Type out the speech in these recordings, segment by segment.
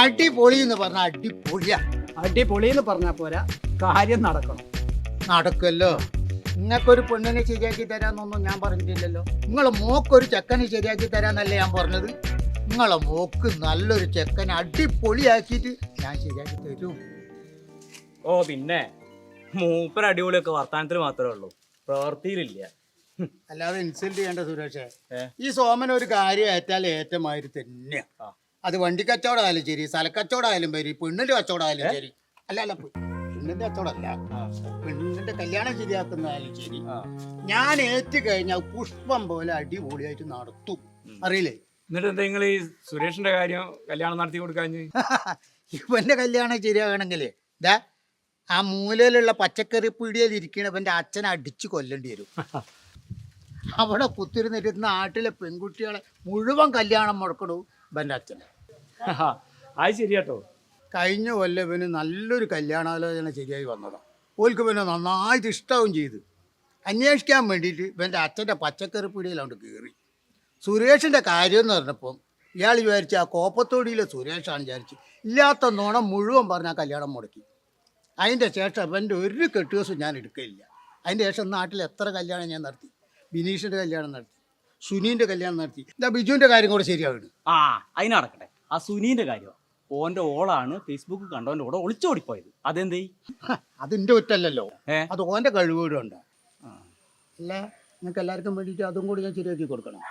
അടിപൊളി എന്ന് പറഞ്ഞാൽ അടിപൊളിയാ. അടിപൊളി എന്ന് പറഞ്ഞാൽ പോരാ, കാര്യം നടക്കണം. നടക്കല്ലോ. നിങ്ങൾക്കൊരു പെണ്ണിനെ ശരിയാക്കി തരാന്നൊന്നും ഞാൻ പറഞ്ഞിട്ടില്ലല്ലോ. നിങ്ങളെ മോക്കൊരു ചെക്കനെ ശരിയാക്കി തരാന്നല്ലേ ഞാൻ പറഞ്ഞത്. നിങ്ങളെ മോക്ക് നല്ലൊരു ചെക്കനെ അടിപൊളിയാക്കിയിട്ട് ഞാൻ ശരിയാക്കി തരും. ഓ പിന്നെ മൂപ്പർ അടിപൊളിയൊക്കെ വർത്താനത്തിൽ മാത്രമേ ഉള്ളൂ, പ്രവൃത്തിയിലില്ല. അല്ലാതെ ഇൻസൾട്ട് ചെയ്യേണ്ട സുരേഷേ. ഈ സോമൻ ഒരു കാര്യം ഏറ്റാൽ ഏറ്റമാതിരി തന്നെയാ. അത് വണ്ടി കച്ചവടമായാലും ശരി, സ്ഥലക്കച്ചവടമായാലും ശരി, പെണ്ണിന്റെ കച്ചവടമായാലും ശരി. അല്ല പെണ്ണിന്റെ കച്ചവടമല്ല, പെണ്ണിന്റെ കല്യാണം ശരിയാക്കുന്നതായാലും ശരി. ഞാൻ ഏറ്റു കഴിഞ്ഞാൽ പുഷ്പം പോലെ അടിപൊളിയായിട്ട് നടത്തും. അറിയില്ലേ? എന്നിട്ട് എന്താ നിങ്ങൾ ഈ സുരേഷിന്റെ കാര്യം കല്യാണം നടത്തി കൊടുക്കാഞ്ഞ്? ഇവന്റെ കല്യാണം ശരിയാകണമെങ്കിലേ ഇതാ ആ മൂലയിലുള്ള പച്ചക്കറി പീടികയിൽ ഇരിക്കണവന്റെ അച്ഛനെ അടിച്ചു കൊല്ലേണ്ടി വരും. അവിടെ കുത്തിരുന്നിട്ട് നാട്ടിലെ പെൺകുട്ടികളെ മുഴുവൻ കല്യാണം മുടക്കണു ഇവന്റെ അച്ഛനെ. അത് ശരിയാട്ടോ. കഴിഞ്ഞ കൊല്ലം ഇവന് നല്ലൊരു കല്യാണാലോചന ശരിയായി വന്നതാണ്. ഓൽക്ക് പിന്നെ നന്നായിട്ട് ഇഷ്ടവും ചെയ്ത്. അന്വേഷിക്കാൻ വേണ്ടിയിട്ട് ഇവൻ്റെ അച്ഛൻ്റെ പച്ചക്കറി പീടികയിലോട്ട് കയറി. സുരേഷിൻ്റെ കാര്യം എന്ന് പറഞ്ഞപ്പം ഇയാൾ വിചാരിച്ച് ആ കോപ്പത്തോടിയിലെ സുരേഷാണ് വിചാരിച്ച് ഇല്ലാത്ത നുണ മുഴുവൻ പറഞ്ഞ ആ കല്യാണം മുടക്കി. അതിൻ്റെ ശേഷം ഇവൻ്റെ ഒരു കെട്ടുദിവസം ഞാൻ എടുക്കില്ല. അതിൻ്റെ ശേഷം നാട്ടിൽ എത്ര കല്യാണം ഞാൻ നടത്തി. ബിനീഷിൻ്റെ കല്യാണം നടത്തി, സുനീൻ്റെ കല്യാണം നടത്തി. എന്താ ബിജുവിൻ്റെ കാര്യം കൂടെ ശരിയാവുന്നു. അതിന് നടക്കട്ടെ. ആ സുനീന്റെ കാര്യം, ഓന്റെ ഓളാണ് ഫേസ്ബുക്ക് കണ്ടോന്റെ കൂടെ ഒളിച്ചോടിപ്പോയത്. അതെന്തേ? അതിൻ്റെ ഒറ്റല്ലോ, അത് ഓൻ്റെ കഴിവുകളുണ്ട്. അല്ല, നിങ്ങൾക്ക് എല്ലാവർക്കും വേണ്ടിയിട്ട് അതും കൂടി ഞാൻ ശരിയാക്കി കൊടുക്കണം.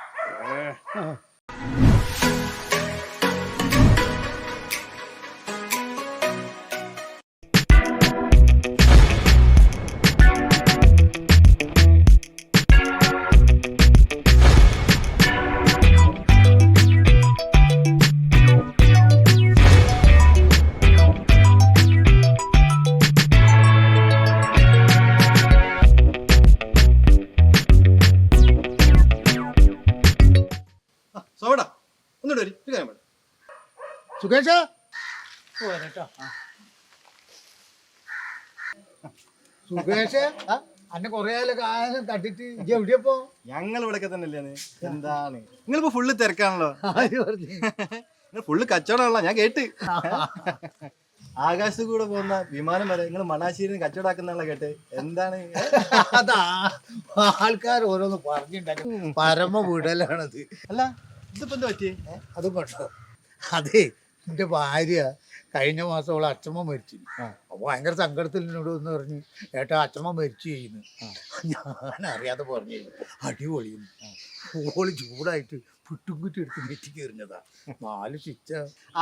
സുഖേഷ സുഖേഷ് അന്നെ കൊറേ കാലം തട്ടിട്ട് ഇജ്ജ് എവിടെയപ്പോ? ഞങ്ങൾ ഇവിടെയൊക്കെ തന്നെ അല്ലേ. എന്താണ് നിങ്ങളിപ്പോ ഫുള്ള് തിരക്കാണല്ലോ. ഫുള്ള് കച്ചവടമാണല്ലോ, ഞാൻ കേട്ട്. ആകാശത്ത് കൂടെ പോകുന്ന വിമാനം വരെ നിങ്ങൾ മണാശ്ശേരി കച്ചവടാക്കുന്നാണല്ലോ കേട്ട്. എന്താണ് അതാ ആൾക്കാർ ഓരോന്ന് പറഞ്ഞിട്ടുണ്ടാക്കും. പരമ വിടലാണത്. അല്ല ഇതിപ്പോ എന്താ പറ്റിയേ? അതും കണ്ടോ? അതെ, എൻ്റെ ഭാര്യ കഴിഞ്ഞ മാസം അവളെ അച്ഛമ്മ മരിച്ചു. അപ്പോൾ ഭയങ്കര സങ്കടത്തിൽ എന്നോട് എന്ന് പറഞ്ഞ് ഏട്ടാ അച്ഛമ്മ മരിച്ചു ചെയ്യുന്നു. ഞാൻ അറിയാതെ പറഞ്ഞു അടിപൊളിയുന്നു. ഓള് ചൂടായിട്ട് പുട്ടുംകുറ്റി എടുത്ത് നെറ്റിക്ക് എറിഞ്ഞതാ. 4 ശിച്ച.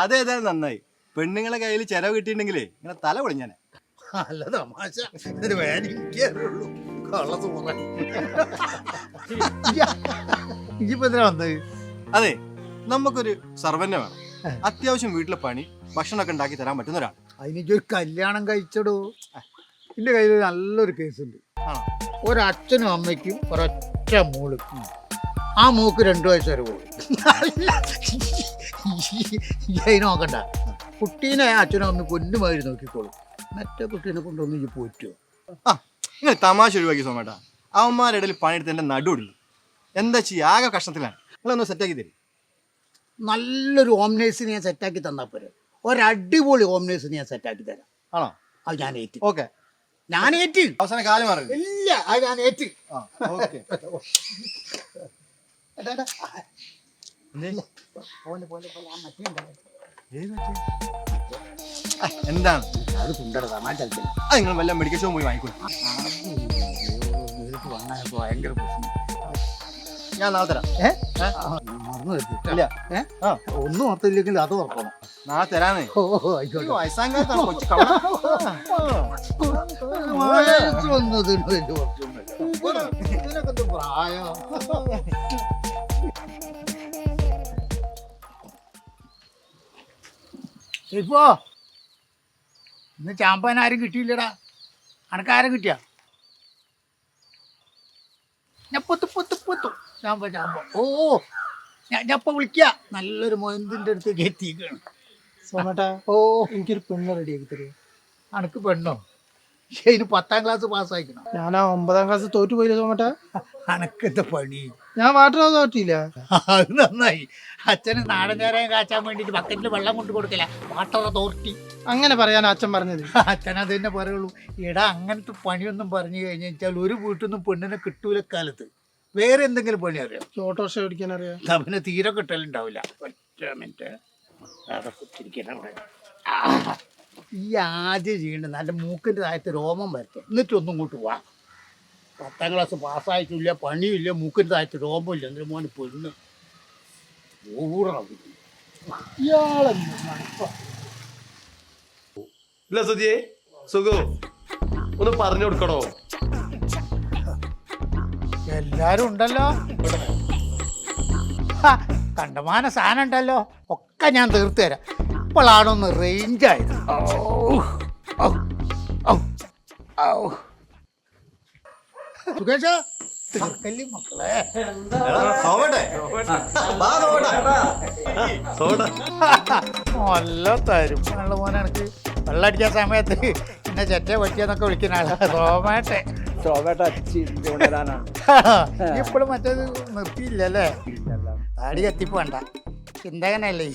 അതേതായാലും നന്നായി. പെണ്ണുങ്ങളെ കയ്യിൽ ചെലവ് കിട്ടിയിട്ടുണ്ടെങ്കിലേ ഇങ്ങനെ തല പൊളിഞ്ഞാനെ. നല്ല തമാശ. ഇതിന് വേനിക്കുള്ളൂ കള്ള സൂറ. ഇനിയിപ്പോ എന്തിനാ വന്നത്? അതെ, നമുക്കൊരു സർവന്റ് വേണം. അത്യാവശ്യം വീട്ടിലെ പണി ഭക്ഷണമൊക്കെ ഉണ്ടാക്കി തരാൻ പറ്റുന്ന ഒരാൾ. അതിനൊരു കല്യാണം കഴിച്ചടോ. എൻ്റെ കയ്യിൽ നല്ലൊരു കേസുണ്ട്. ഒരച്ഛനും അമ്മയ്ക്കും ഒരൊറ്റ മോള്. ആ മോക്ക് 2 വയസ്സ് വരെ പോകും. അതിന് നോക്കണ്ട. കുട്ടീനെ അച്ഛനും അമ്മ പൊന്നുമാതിരി നോക്കിക്കോളും. മറ്റേ കുട്ടീനെ കൊണ്ടൊന്നും ഈ പോറ്റുമോ? നിങ്ങൾ തമാശ ഒഴിവാക്കി സോമേട്ടാ. അവന്മാരുടെ ഇടയിൽ പണിയെടുത്ത് എൻ്റെ നടുവിടുന്നു. എന്താ ചെയ്യുക? ആകെ കഷ്ണത്തിലാണ്. നിങ്ങളൊന്ന് സെറ്റാക്കി തരും. നല്ലൊരു ഹോം നേഴ്സിനെ ഞാൻ സെറ്റാക്കി തന്നാൽ പോരെ. ഒരടിപൊളി ഹോം നേഴ്സിനെ ഞാൻ സെറ്റാക്കി തരാം. ആണോ? അത് ഞാൻ ഏറ്റ്. ഓക്കെ, ഞാൻ ഏറ്റ്. അവസാനം കാലം മാറില്ല. ഇല്ല, അത് ഞാൻ ഏറ്റ്. ഓക്കെ. എന്താണ് അത് കൊണ്ടട തമാശ കളിക്കില്ല. അത് നിങ്ങൾ വല്ല മെഡിക്കൽ ഷോപ്പ് പോയി വാങ്ങിക്കോളൂ. ഭയങ്കര പ്രശ്നം. ഞാൻ നാളെ തരാം. മറന്നു വെച്ചിട്ടില്ല. ഇല്ല. ഒന്നും ഓർത്തില്ലെങ്കിൽ അത് ഓർക്കണം. നാളെ തരാന്നേ. ഓ ആയിക്കോട്ടെ. വയസ്സാങ്കാലത്താണ് കൊച്ചു പ്രായം. ഇപ്പോ ഇന്ന് ചാമ്പാൻ ആരും കിട്ടിയില്ലടാ. അനക്കാരും കിട്ടിയ പൊത്തു ചാമ്പ. ഓ ഞാൻ ഇപ്പൊ വിളിക്ക. നല്ലൊരു മൊയന്തിന്റെ അടുത്തേക്ക് എത്തിക്കാണ്. സോമേട്ടാ, ഓ എനിക്കൊരു പെണ്ണ് റെഡിയാക്കി തരുമോ? അനക്ക് പെണ്ണോ? അതിന് 10ാം ക്ലാസ് പാസ്സായിക്കണം. ഞാൻ ആ 9ാം ക്ലാസ് തോറ്റു പോയില്ല സോമേട്ടാ. അനക്കെന്താ പണി? ഞാൻ വാട്ടർ അതോറിറ്റിയില്ല. അത് നന്നായി. അച്ഛന് നാടൻ ചേരാൻ കാച്ചാൻ വേണ്ടിയിട്ട് ബക്കറ്റിൽ വെള്ളം കൊണ്ട് കൊടുക്കില്ല, വാട്ടർ അതോറിറ്റി. അങ്ങനെ പറയാൻ അച്ഛൻ പറഞ്ഞത്. അച്ഛൻ അത് തന്നെ പറയുള്ളൂ. എടാ അങ്ങനത്തെ പണിയൊന്നും പറഞ്ഞു കഴിഞ്ഞാൽ വെച്ചാൽ ഒരു വീട്ടിൽ നിന്നും പെണ്ണിനെ കിട്ടൂല കാലത്ത്. വേറെ എന്തെങ്കിലും പണി അറിയാം? ഓട്ടോറിക്ഷ ഓടിക്കാൻ അറിയാം. അവന് തീരെ കിട്ടലുണ്ടാവില്ല. ഒറ്റ മിനിറ്റ്. ഈ ആദ്യം ചെയ്യേണ്ടത് നല്ല മൂക്കിൻ്റെ താഴത്ത് രോമം വരട്ടെ, എന്നിട്ടൊന്നും ഇങ്ങോട്ട് വാ. 10ാം ക്ലാസ് പാസ്സായിട്ടില്ല, പണിയില്ല, മൂക്കിൻ്റെ താഴത്ത് രോമമില്ല, എന്നിട്ട് മോന് പെണ്ണ് ഊറാവും. ഇല്ല സുജിയെ സുഖോ ഒന്ന് പറഞ്ഞു കൊടുക്കണോ? എല്ലാരും ഉണ്ടല്ലോ, കണ്ടമാന സാധനം ഉണ്ടല്ലോ, ഒക്കെ ഞാൻ തീർത്തു തരാം. ഇപ്പോഴാണൊന്ന് റേഞ്ചായത്. സുഖേഷ തീർക്കല്ലേ മക്കളെ. നല്ല തരുമ്പുള്ള മോനെ. എനിക്ക് വെള്ളം അടിക്കാൻ സമയത്ത് എന്നെ ചെറ്റ പറ്റിയെന്നൊക്കെ വിളിക്കുന്ന ആളാ സോമേട്ടെ. ഇപ്പോഴും മറ്റേത് നിർത്തിയില്ലല്ലേ? താടി കത്തിപ്പോണ്ട, ചിന്തകനല്ലേ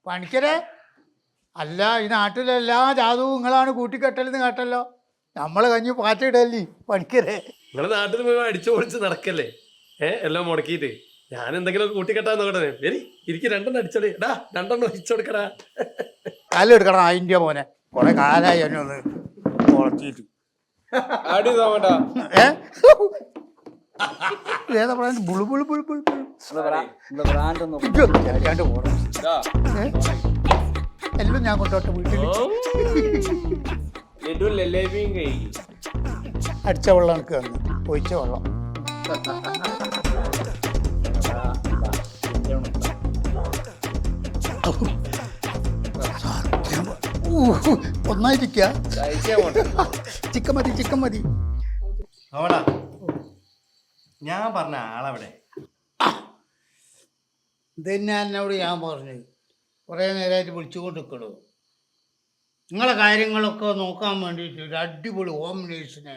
പണിക്കരെ? അല്ല, ഈ നാട്ടിലെല്ലാ ജാതവും നിങ്ങളാണ് കൂട്ടിക്കെട്ടലെന്ന് കേട്ടല്ലോ. നമ്മളെ കഞ്ഞി പാറ്റിടല്ലേ പണിക്കരെ? നിങ്ങളെ നാട്ടിൽ മുഴുവൻ അടിച്ചു പൊളിച്ച് നടക്കല്ലേ? എല്ലാം മുടക്കിയിട്ട് ഞാൻ എന്തെങ്കിലും കൂട്ടിക്കെട്ടാൻ നോക്കട്ടെ. വരി എനിക്ക് 2 അടിച്ചോളി. എടാ 2 ഒഴിച്ചോടുക്കടാ. കാലം എടുക്കണം അതിൻ്റെ മോനെ. കുറെ കാലായി എന്നെ ഒന്ന് കുളത്തിയിട്ട്. ഏതാ പറയാൻ? ബുളു ബുളു ബുളു ബുളു എല്ലാം ഞാൻ കൊണ്ടോട്ടെ വീട്ടിൽ. അടിച്ച വെള്ളം എനിക്ക് തന്നു, ഒഴിച്ച വെള്ളം. ഒന്നായിരിക്ക ചിക്കൻ മതി, ചിക്കൻ മതി. നോടാ, ഞാൻ പറഞ്ഞ ആളവിടെ. ഇതന്നെ എന്നോട് ഞാൻ പറഞ്ഞു. കുറേ നേരമായിട്ട് വിളിച്ചുകൊണ്ട് നിൽക്കണു. നിങ്ങളെ കാര്യങ്ങളൊക്കെ നോക്കാൻ വേണ്ടിയിട്ട് ഒരു അടിപൊളി ഹോം നേഴ്സിനെ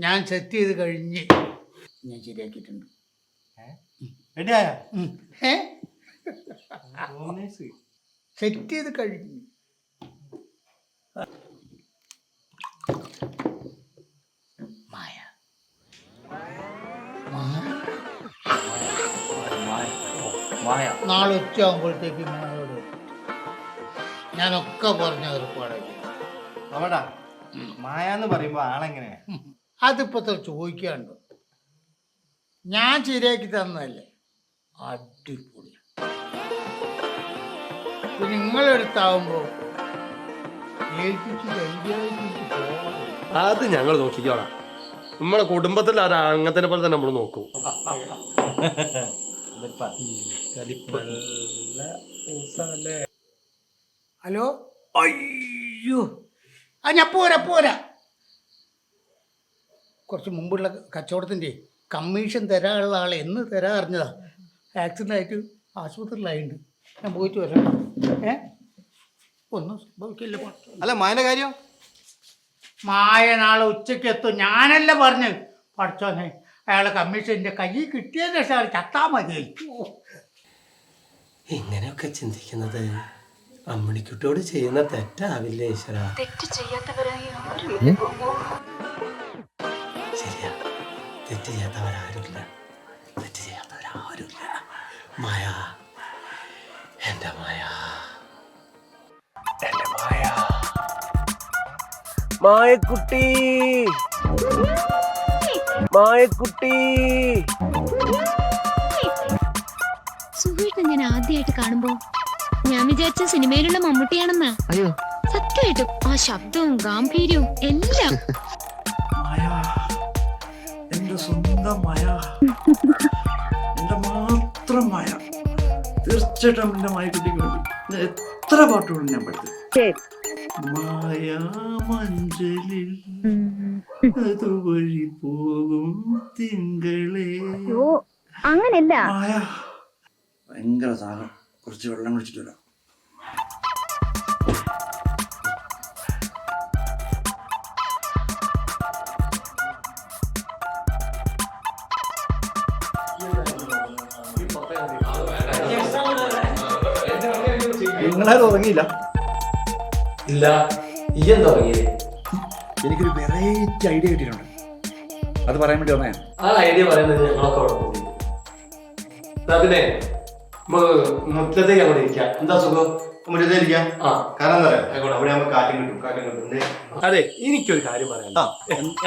ഞാൻ സെറ്റ് ചെയ്ത് കഴിഞ്ഞ് ഞാൻ ശരിയാക്കിയിട്ടുണ്ട്. സെറ്റ് ചെയ്ത് കഴിഞ്ഞ് നാളെ ഉച്ചയാകുമ്പോഴത്തേക്ക് മായോട് ഞാനൊക്കെ പറഞ്ഞ ഏർപ്പാടാക്കി. നോടാ, മായാന്ന് പറയുമ്പോ ആളെങ്ങനെയാ? അതിപ്പോ ചോദിക്കാണ്ട്, ഞാൻ ശരിയാക്കി തന്നതല്ലേ, അടിപൊളി. നിങ്ങളെടുത്താവുമ്പോ ഏൽപ്പിച്ച് ധൈര്യമായിട്ട് പോകാം. അത് ഞങ്ങൾ നോക്കിക്കോളാം. നമ്മളെ കുടുംബത്തിൽ അത് അങ്ങനത്തെ പോലെ തന്നെ നമ്മൾ നോക്കും. ഹലോ, അയ്യോ ഞാൻ പോരാ. കുറച്ച് മുമ്പുള്ള കച്ചവടത്തിൻ്റെ കമ്മീഷൻ തരാനുള്ള ആളെ എന്ന് തരാൻ അറിഞ്ഞതാ. ആക്സിഡൻ്റ് ആയിട്ട് ആശുപത്രിയിലായിട്ടുണ്ട്. ഞാൻ പോയിട്ട് വരാം. ഒന്നും സംഭവിക്കില്ല. അല്ല മായന്റെ കാര്യം? മായ നാളെ ഉച്ചയ്ക്ക് എത്തും. ഞാനല്ല പറഞ്ഞു പഠിച്ചോനെ. അയാളെ കമ്മീഷൻ്റെ കയ്യിൽ കിട്ടിയതിന് ശേഷം അയാൾ ചത്താ മതി. ഇങ്ങനെയൊക്കെ ചിന്തിക്കുന്നത് അമ്മണിക്കുട്ടിയോട് ചെയ്യുന്ന തെറ്റാവില്ലേ ഈശ്വര? ശരിയാ, തെറ്റ് ചെയ്യാത്തവരാരുമില്ല, തെറ്റ് ചെയ്യാത്തവരാരുമില്ല. മായ, എന്റെ മായ, എന്റെ മായ, മായക്കുട്ടി, മായക്കുട്ടി. സുഖമായിട്ട് ഞാൻ ആദ്യമായിട്ട് കാണുമ്പോ ഞാൻ വിചാരിച്ച സിനിമയിലുള്ള മമ്മൂട്ടിയാണെന്നാ. സത്യമായിട്ടും ആ ശബ്ദവും ഗാംഭീര്യവും എല്ലാം. എന്റെ സ്വന്തം മായ, എന്റെ മാത്രം മായ. തീർച്ചയായിട്ടും എന്റെ മായക്കുട്ടിക്ക് വേണ്ടി ഞാൻ എത്ര പാട്ടുകളും ഞാൻ പഠിച്ചു. മായാമഞ്ചലിൽ അതുവഴി പോകും തിങ്കളേ. അങ്ങനല്ല. മായ, ഭയങ്കര ദാഹം, കുറച്ച് വെള്ളം കുടിച്ചിട്ട് വരാം. നിങ്ങളാരും ഉറങ്ങിയില്ല? ഇല്ല, ഈ എന്താ തുടങ്ങിയത്? എനിക്കൊരു വെറൈറ്റി ഐഡിയ കിട്ടിയിട്ടുണ്ട്, അത് പറയാൻ വേണ്ടി വന്നേ. ആ ഐഡിയ പറയുന്നത് ഞങ്ങളൊക്കെ അവിടെ പോയി. പിന്നെ മുറ്റത്തേക്ക് അങ്ങോട്ട് ഇരിക്കാം. എന്താ സുഖം? മുറ്റത്തേരിക്കാം. ആ, കാരണം എന്താ പറയാ, അവിടെ ആകുമ്പോൾ കാറ്റും കിട്ടും. അതെ, എനിക്കൊരു കാര്യം പറയാനുണ്ട്.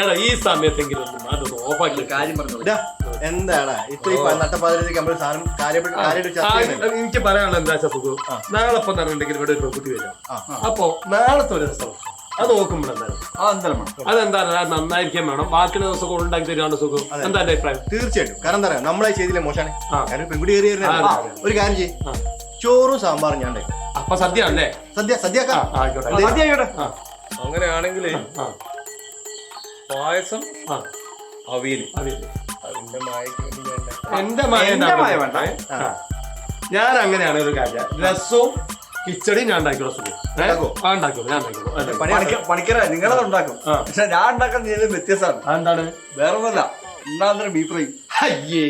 എടാ, ഈ സമയത്തെങ്കിലും അതൊന്ന് ഓഫാക്കി കാര്യം പറഞ്ഞു. എന്താടാ ഇത്രയും നട്ടപ്പാതിലേക്ക് നമ്മൾ സാധനം എനിക്ക് പറയാനുള്ള എന്താ വെച്ചാൽ സുഖം, നാളെ ഇപ്പം പറഞ്ഞിട്ടുണ്ടെങ്കിൽ ഇവിടെ ഒരു പെൺകുട്ടി വരാം. അപ്പൊ നാളത്തെ ഒരു ദിവസം അത് നോക്കുമ്പോഴെന്താണ് അതെന്താണ് നന്നായിരിക്കാൻ വേണം. ബാക്കിയുള്ള ദിവസം ഉണ്ടാക്കി തരുവാണ് സുഖം. എന്താ എന്റെ അഭിപ്രായം? തീർച്ചയായിട്ടും. കാരണം എന്താ പറയാ, നമ്മളെ ചെയ്തില്ലേ മോശമാണ്. കാരണം പെൺകുട്ടി കയറി ഒരു കാര്യം ചെയ്യും, ചോറും സാമ്പാറും ഞാൻ ഉണ്ടാക്കി. അപ്പൊ സദ്യ അല്ലേ? സദ്യ ആയിക്കോട്ടെ. അങ്ങനെയാണെങ്കിൽ പായസം, അവിയല്. എന്റെ മായ വേണ്ട. ഞാൻ അങ്ങനെയാണ് ഒരു കാര്യം, രസവും കിച്ചടിയും ഞാൻ ഉണ്ടാക്കിയോളൂ സുഖം. ഞാൻ ഉണ്ടാക്കിയോളൂ. പണിക്കറ നിങ്ങളത് ഉണ്ടാക്കും, പക്ഷെ ഞാൻ ഉണ്ടാക്കാൻ വ്യത്യാസമാണ്. അതെന്താണ്? വേറെ ഒന്നല്ല, ഉണ്ടാകുന്ന ബീഫ് ഫ്രൈ. അയ്യേ,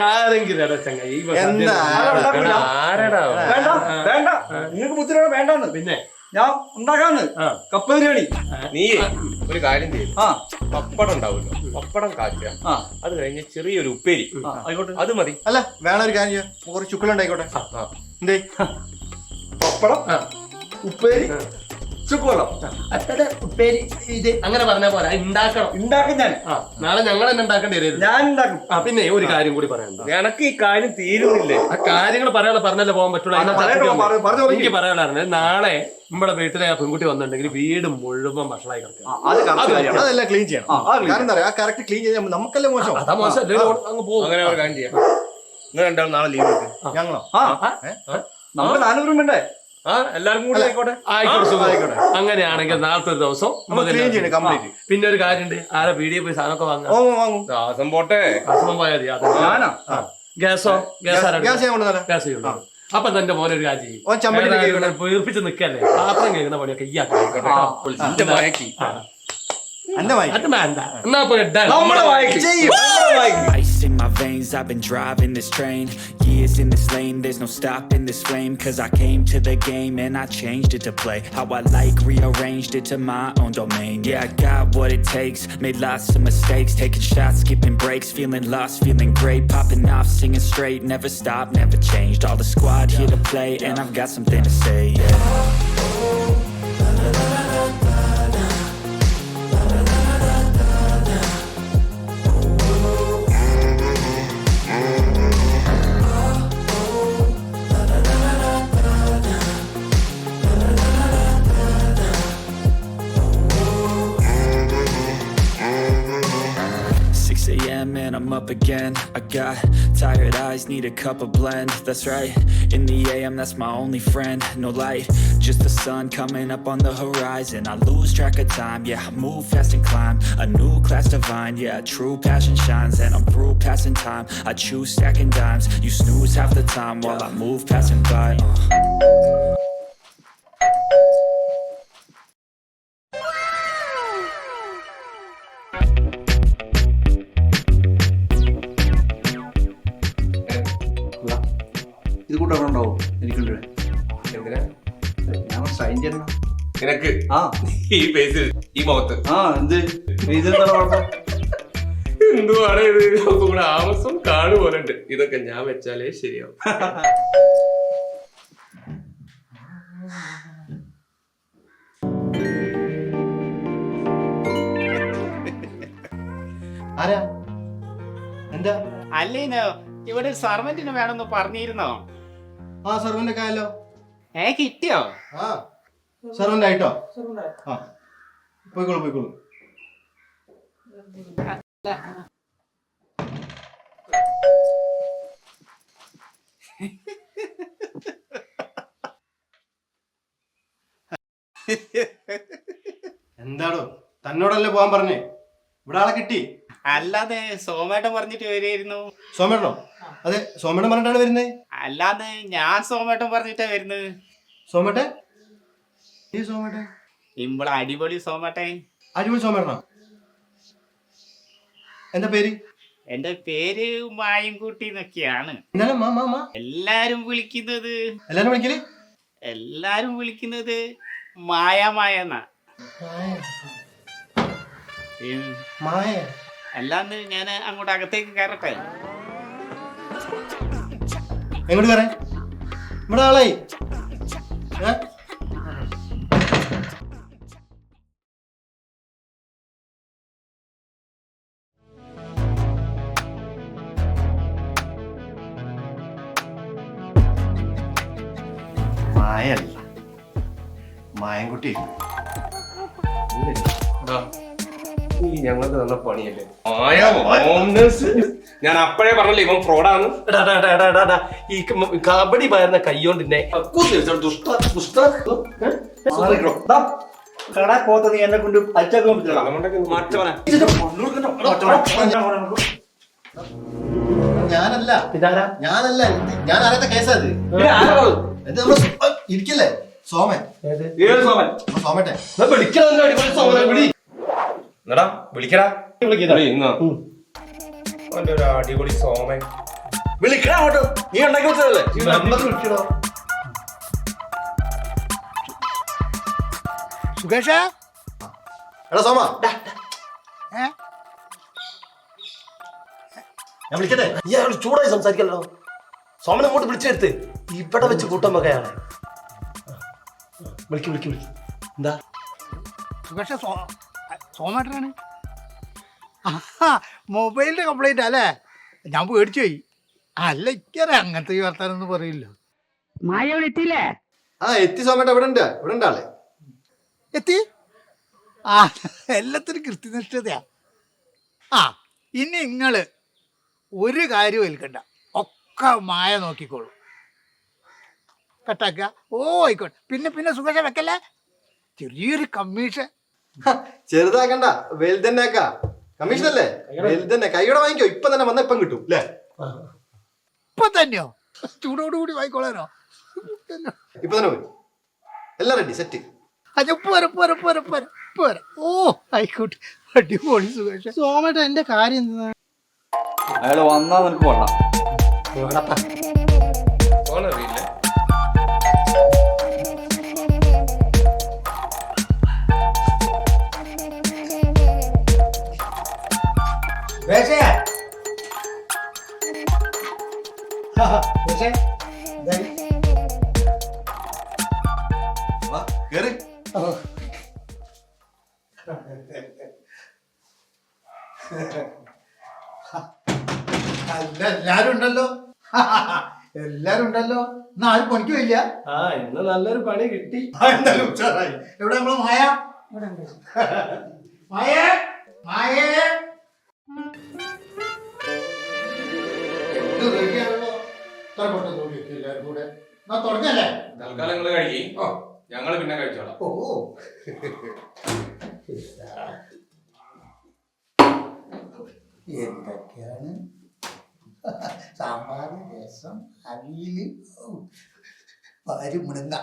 ആരെങ്കിലും ചങ്ങായി വേണ്ട വേണ്ട, നിങ്ങൾക്ക് ബുദ്ധിമുട്ട് വേണ്ടെന്ന്. പിന്നെ ഞാൻ ഉണ്ടാക്കാന്ന് കപ്പ ബിരിയാണി. നീ ഒരു കാര്യം ചെയ്യും, പപ്പടം ഉണ്ടാവുമല്ലോ, പപ്പടം കാച്ചുക, അത് കഴിഞ്ഞ് ചെറിയൊരു ഉപ്പേരി, ആയിക്കോട്ടെ, അത് മതി. അല്ല വേണം ഒരു കാര്യം ചെയ്യാം, കുറച്ച് ചുക്കലുണ്ടായിക്കോട്ടെ. എന്തേ? പപ്പടം, ഉപ്പേരി, ചുക്കുവെള്ളം. ഉപ്പേരി ഇത് അങ്ങനെ പറഞ്ഞാ പോലെ ഉണ്ടാക്കും ഞാൻ. നാളെ ഞങ്ങൾ തന്നെ ഉണ്ടാക്കേണ്ടി വരും. ഞാൻ ഉണ്ടാക്കും. പിന്നെ ഒരു കാര്യം കൂടി പറയാനുണ്ട്. എനക്ക് ഈ കാര്യം തീരുന്നില്ലേ? ആ കാര്യങ്ങൾ പറഞ്ഞല്ലേ പോകാൻ പറ്റുള്ളൂ. എനിക്ക് പറയാനുള്ളത്, നാളെ നമ്മുടെ വീട്ടിലെ ആ പെൺകുട്ടി വന്നിട്ടുണ്ടെങ്കിൽ വീട് മുഴുവൻ ഭക്ഷണമായി കിടക്കും. അതെല്ലാം ക്ലീൻ ചെയ്യണം. കാരണം എന്താ പറയാ, ആ കറക്റ്റ് ക്ലീൻ ചെയ്യാൻ നമുക്കല്ലേ മോശം. അതാ മോശം. അങ്ങ് പോകും. അങ്ങനെ ഒരു കാര്യം ചെയ്യാം, നിങ്ങൾ രണ്ടാളും നാളെ ലീവ് എടുക്കും. ഞങ്ങളോ? നമ്മൾ 4 വേണ്ടേ? എല്ലാവർക്കും കൂടി ആയിക്കോട്ടെ. ആയിക്കോട്ടെ. അങ്ങനെയാണെങ്കിൽ നാളത്തെ ഒരു ദിവസം ക്ലീൻ ചെയ്യണം കംപ്ലീറ്റ്. പിന്നെ ഒരു കാര്യമുണ്ട്, ആരെ പീടിയെ പോയി സാധനമൊക്കെ വാങ്ങാം. വാങ്ങും. ദാസം പോട്ടെ, അസുഖം പോയാൽ ഗ്യാസോ ഗ്യാസ് ഞാൻ കൊണ്ടുവരാം. ഗ്യാസ് ചെയ്യുള്ളൂ. അപ്പൊ തന്റെ മോനെ ഒരു കാര്യം ചെയ്യും, ചമ്മടി വീർപ്പിച്ച് നിക്കല്ലേ, പാത്രം കേൾക്കുന്ന പണിയൊക്കെ ഈ ആക്കി. Ice in my veins, I've been driving this train. Years in this lane, there's no stopping this flame. Cause I came to the game and I changed it to play how I like, rearranged it to my own domain. Yeah, I got what it takes, made lots of mistakes, taking shots, skipping breaks, feeling lost, feeling great, popping off, singing straight, never stopped, never changed. All the squad here to play and I've got something to say, yeah. And I'm up again. I got tired eyes, need a cup of blend. That's right, in the AM, that's my only friend. No light, just the sun coming up on the horizon. I lose track of time, yeah, I move fast and climb a new class divine, yeah, true passion shines. And I'm through passing time, I choose stacking dimes. You snooze half the time while I move passing by. ഇത് കൂട്ടണ്ടാവും എനിക്കുണ്ട്. എന്തിനാ ഞാൻ sign ചെയ്യണം നിനക്ക്? ഈ ഫേസിൽ, ഈ മുഖത്ത് എന്ത് ഇതെന്താണ് കുഴപ്പം? എന്തുവാണ് ഇത്? കൂടെ ആമസം കാട് പോലെ ഉണ്ട്. ഇതൊക്കെ ഞാൻ വെച്ചാലേ ശരിയാവും. ആരാ? എന്താ? അല്ലേനോ, ഇവിടെ സർവന്റിന് വേണമെന്ന് പറഞ്ഞിരുന്നോ? സർവന്റ് ഒക്കെ ആയല്ലോ. കിട്ടിയോ? സർവന്റ് ആയിട്ടോ? പോയിക്കോളൂ. എന്താടോ, തന്നോടല്ലേ പോകാൻ പറഞ്ഞേ? ഇവിടെ ആളെ കിട്ടി. അല്ലാതെ സോമേട്ടൻ പറഞ്ഞിട്ട് വരുമായിരുന്നു. സോമേട്ടനോ? അതെ, സോമേട്ടൻ പറഞ്ഞിട്ടാണ് വരുന്നത്. അല്ലാതെ ഞാൻ സോമേട്ടൻ പറഞ്ഞിട്ടാ വരുന്നത്. സോമേട്ടൻ? ഈ സോമേട്ടൻ ഇമ്പള അടിപൊളി സോമേട്ടൻ. അടിപൊളി സോമേട്ടനോ? എന്താ പേര്? എന്റെ പേര് മായൻകുട്ടി എന്നൊക്കെയാണ് എന്താണ്? എല്ലാരും വിളിക്കുന്നത്. എല്ലാരും വിളിക്കല്? എല്ലാരും വിളിക്കുന്നത് മായ മായ എന്നാ. മായ അല്ലാന്ന് ഞാൻ അങ്ങോട്ട് അകത്തേക്ക് കയറട്ടെ. എങ്ങോട്ട് കയറേ ഇവിടെ ആളായി മായല്ല മായൻകുട്ടി. ഈ ഞങ്ങൾക്ക് തന്ന പണിയല്ലേ ഞാൻ അപ്പഴേ പറഞ്ഞല്ലേ ഇവൻ ഫ്രോഡാണ്. ഈ കബഡി പകരുന്ന കയ്യോണ്ടിന്നെ പോത്ത നീ എന്നെ കൊണ്ട് ഞാനല്ല ഞാനല്ല ഞാൻ അറിയാത്ത കേസാ ഇത്. ഇത് നമ്മള് ഇരിക്കല്ലേ സോമൻ സോമട്ടെ എന്നടാ വിളിക്കടാ അവന്റെ ഒരു അടിപൊളി സോമൻ വിളിക്കണ അങ്ങോട്ട്. നീ ഉണ്ടാക്കി വെച്ചതല്ലേ നമ്പർ വിളിക്കണോ? സുഖേഷ എടാ സോമ ഏ ഞാൻ വിളിക്കട്ടെ? ഇയാൾ ചൂടായി സംസാരിക്കല്ലോ. സോമൻ അങ്ങോട്ട് വിളിച്ചെടുത്ത് ഇവിടെ വെച്ച് കൂട്ടം വകയാണ്. വിളിക്ക് എന്താ സുഖേഷ സോമേട്ടനാണ്. മൊബൈലിന്റെ കംപ്ലൈന്റ് അല്ലേ? ഞാൻ പേടിച്ചു പോയി. അല്ല ഇക്കറിയാം അങ്ങനത്തെ ഈ വർത്താനൊന്നും പറയില്ല. എത്തിയില്ലേ? ആ എത്തി സോമേട്ട. ഇവിടെ ഉണ്ട് ആളെ. എത്തി. ആ എല്ലാത്തിനും കൃത്യനിഷ്ഠതയാ. ആ ഇനി നിങ്ങള് ഒരു കാര്യവും ഏൽക്കണ്ട, ഒക്കെ മായ നോക്കിക്കോളൂ. കട്ടാക്കുക. ഓ ആയിക്കോട്ടെ. പിന്നെ സുഖേഷ വെക്കല്ലേ, ചെറിയൊരു കമ്മീഷൻ. ചെറുതാക്കണ്ട, വലുതന്നെ ആക്കാ. കമ്മീഷൻ അല്ലേ വലുതന്നെ. കൈയോടെ വാങ്ങിക്കോ. ഇപ്പൊ തന്നെ വന്ന ഇപ്പം കിട്ടും അല്ലേ? ഇപ്പൊ തന്നെയോ? ചൂടോടുകൂടി വാങ്ങിക്കോളാനോ? ഇപ്പൊ തന്നെ പോയി. എല്ലാം റെഡി സെറ്റ്. പോരാ. ഓ ആയിക്കോട്ടെ, അടിപൊളി സുഖേഷ. സോമേട്ട എന്റെ കാര്യം എന്താ? അയാള് വന്നാ നിനക്ക് കൊള്ളാം. ഓനറിയില്ല. വാ കേറി. എല്ലാരും ഉണ്ടല്ലോ. എന്നാ ആരും പണിക്കുമില്ല. ആ ഇന്ന് നല്ലൊരു പണി കിട്ടി. എന്തായാലും ഉഷാറായി. എവിടെ നമ്മള് മായ? മായേ എല്ലാരും കൂടെ തുടങ്ങല്ലേ? തൽക്കാലം നിങ്ങള് കഴിക്കും. ഞങ്ങള് പിന്നെ കഴിച്ചോളാം. ഓ എന്തൊക്കെയാണ്? സാമ്പാർ, രസം, avial, മുണങ്ങ.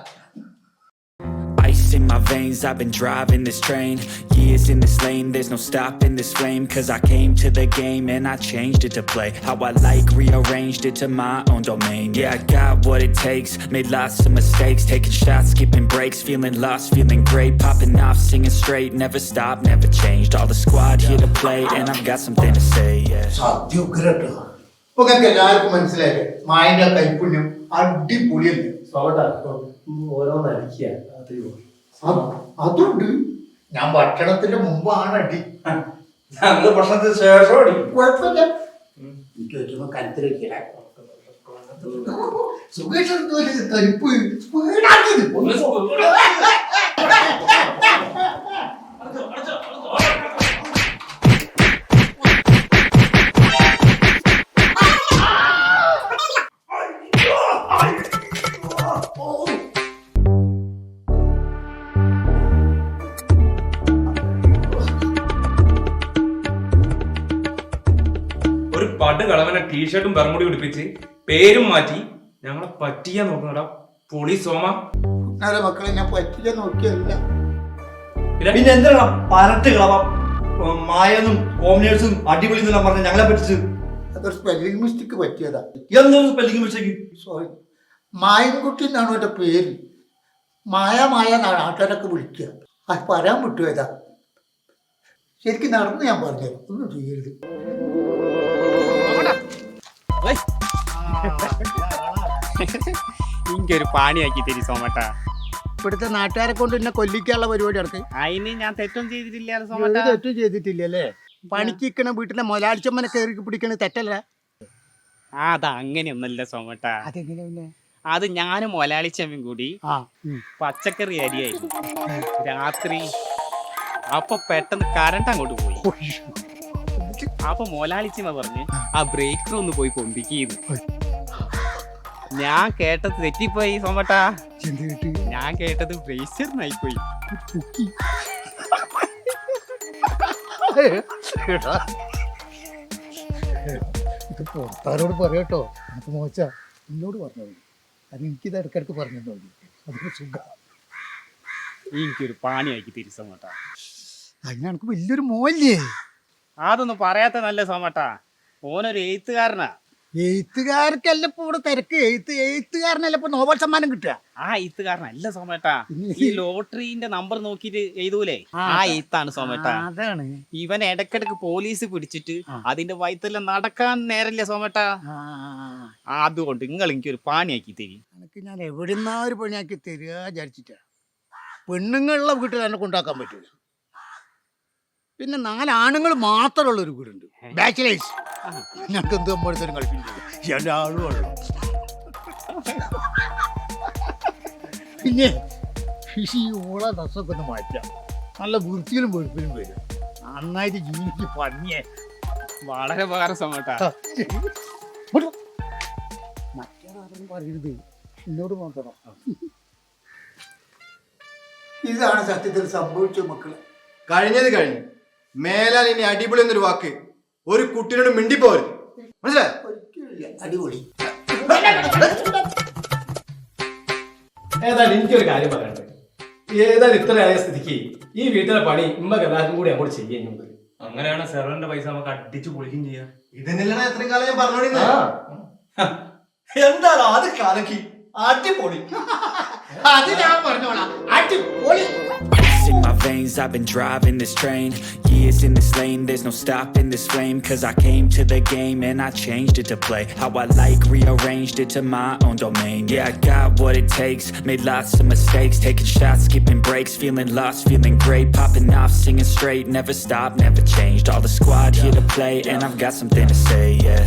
Ice in my veins, I've been driving this train. Years in this lane, there's no stopping this flame. Cause I came to the game and I changed it to play how I like, rearranged it to my own domain. Yeah, I got what it takes, made lots of mistakes, taking shots, skipping breaks, feeling lost, feeling great, popping off, singing straight, never stopped, never changed. All the squad here to play and I've got something to say, yeah. ഇപ്പൊ എല്ലാവർക്കും മനസ്സിലായി മായന്റെ കൈപ്പുണ്യം അടിപൊളിയല്ലേ? ഓരോന്നടിക്കുക. അതുണ്ട്. ഞാൻ ഭക്ഷണത്തിന്റെ മുമ്പാണ് അടി. ഞങ്ങള് ഭക്ഷണത്തിന് ശേഷം അടിക്കും. കുഴപ്പമില്ല. എനിക്ക് വെച്ചുമ്പോ കരുത്തിലേക്കില്ല. സുഖേഷ് തരിപ്പ് സ്പീഡാക്കിയത്. ഒരു പട് കളവനെ ടീഷർട്ടും ബർമുടി ഉടുപ്പിച്ച് പേരും മാറ്റി ഞങ്ങളെ പറ്റിയാ നോക്കുന്നടാ പൊളി സോമ. മക്കളെ ഞാൻ പറ്റില്ല നോക്കിയല്ല. പിന്നെ എന്താണ് പരട്ട് കളവാം മായനും കോമിനേഴ്സും അടിപൊളി എന്നെല്ലാം പറഞ്ഞ ഞങ്ങളെ പറ്റിച്ച്? അതൊരു സ്പെല്ലിംഗ് മിസ്റ്റേക്ക് പറ്റിയതാ. എന്താണ് സ്പെല്ലിംഗ് മിസ്റ്റേക്ക്? സോറി. മായൻകുട്ടി എന്നാണ് എന്റെ പേര്. മായ നാട്ടുകാരൊക്കെ വിളിക്കുക അത് പറയാൻ വിട്ടുപോയതാ. ശരിക്കും നടന്ന് ഞാൻ പറഞ്ഞു ഒന്നും ചെയ്യരുത്. എനിക്കൊരു പാണിയാക്കി തരി സോമട്ട. ഇവിടുത്തെ നാട്ടുകാരെ കൊണ്ട് എന്നെ കൊല്ലിക്കാനുള്ള പരിപാടി നടത്തി. അതിന് ഞാൻ തെറ്റും ചെയ്തിട്ടില്ല ഒരു സോമട്ട. തെറ്റും ചെയ്തിട്ടില്ലല്ലേ? പണിക്കിക്കണ വീട്ടിലെ മുതലാളിച്ചമ്മനെ കയറി പിടിക്കണ തെറ്റല്ല. അത് അങ്ങനെയൊന്നല്ല സോമട്ട. അതെങ്ങനെ പിന്നെ? അത് ഞാനും മൊലാളിച്ചമ്മയും കൂടി പച്ചക്കറി അരിയായിരുന്നു രാത്രി. അപ്പൊ പെട്ടെന്ന് കറണ്ട് അങ്ങോട്ട് പോയി. അപ്പൊ മൊലാളിച്ചമ്മ പറഞ്ഞ് ആ ബ്രേക്കർ ഒന്ന് പോയി പൊന്തിക്കുന്നു. ഞാൻ കേട്ടത് തെറ്റിപ്പോയി സോമട്ട. ഞാൻ കേട്ടത് ബ്രേസറിനായിപ്പോയി. ഇത് പുറത്താരോട് പറയട്ടോ, നമുക്ക് മോച്ച എന്നോട് പറഞ്ഞത്. അത് എനിക്കിത് ഇടയ്ക്കിടയ്ക്ക് പറഞ്ഞു അതൊക്കെ സുഖം. എനിക്കൊരു പാണിയാക്കി തരി സോമട്ട. അതിന് എനിക്ക് വലിയൊരു മോല്ലേ. അതൊന്നും പറയാത്ത നല്ല സോമട്ട. ഓനൊരു എഴുത്തുകാരനാ. എഴുത്തുകാർക്കല്ല ഇപ്പൊ ഇവിടെ തിരക്ക്. എഴുത്തുകാരനല്ല ഇപ്പൊ നോബൽ സമ്മാനം കിട്ടുക. ആ എഴുത്തുകാരനല്ല സോമേട്ടാ. ഈ ലോട്ടറിന്റെ നമ്പർ നോക്കിട്ട് എഴുതൂലേ, ആ എഴുത്താണ് സോമേട്ടാ. അതാണ്. ഇവൻ ഇടക്കിടക്ക് പോലീസ് പിടിച്ചിട്ട് അതിന്റെ വയത്തെല്ലാം നടക്കാൻ നേരല്ലേ സോമേട്ടാ. അതുകൊണ്ട് നിങ്ങൾ എനിക്കൊരു പാണിയാക്കി തരി. എനിക്ക് ഞാൻ എവിടുന്നാ ഒരു പണിയാക്കി തരിക വിചാരിച്ചിട്ടാ. പെണ്ണുങ്ങളുള്ള വീട്ടിൽ എന്നെ കൊണ്ടാക്കാൻ പറ്റൂല. പിന്നെ 4 ആണുങ്ങൾ മാത്രമുള്ള ഒരു വീടുണ്ട്, ബാച്ചിലേഴ്സ്. ഞങ്ങൾക്ക് എന്ത് നമ്മളെടുത്തൊരു കളിപ്പില്ല. എൻ്റെ ആളുകളോ. പിന്നെ ഈ ഓള ഡ്രസ്സൊക്കെ ഒന്ന് മാറ്റാം. നല്ല വൃത്തിയിലും വെളുപ്പിലും വരും. നന്നായിട്ട് ജീവിച്ച് പണിയേ. വളരെ ഉപകാരം സോമേട്ടാ. മറ്റേതാരും പറയരുത്, എന്നോട് നോക്കണം. ഇതാണ് സത്യത്തിൽ സംഭവിച്ച മക്കള്. കഴിഞ്ഞത് കഴിഞ്ഞു. മേലാൽ ഇനി അടിപൊളി എന്നൊരു വാക്ക് ഒരു കുട്ടിയോട് മിണ്ടിപ്പോരുത്. മനസ്സിലായി? അടിപൊളി. ഏതായാലും എനിക്കൊരു കാര്യം പറയണ്ടേ. ഏതായാലും ഇത്രയായ സ്ഥിതിക്ക് ഈ വീട്ടിലെ പണി ഉമ്മക്ക് എല്ലാവർക്കും കൂടി അങ്ങോട്ട് ചെയ്യുന്നുണ്ട്. അങ്ങനെയാണ് സെർവറിന്റെ പൈസ നമുക്ക് അടിച്ചു പൊളിക്കുകയും ചെയ്യാം. ഇതന്നെല്ലാം എത്രയും കാലം ഞാൻ പറഞ്ഞോണ്ടിരുന്നേ. എന്താണോ അത് കലക്കി അടിപൊളി. അത് ഞാൻ പറഞ്ഞോളാം, അടിപൊളി. Ice in my veins, I've been driving this train. Years in this lane, there's no stopping this flame. Cause I came to the game and I changed it to play how I like, rearranged it to my own domain. Yeah, I got what it takes, made lots of mistakes, taking shots, skipping breaks, feeling lost, feeling great, popping off, singing straight, never stopped, never changed. All the squad here to play and I've got something to say, yeah.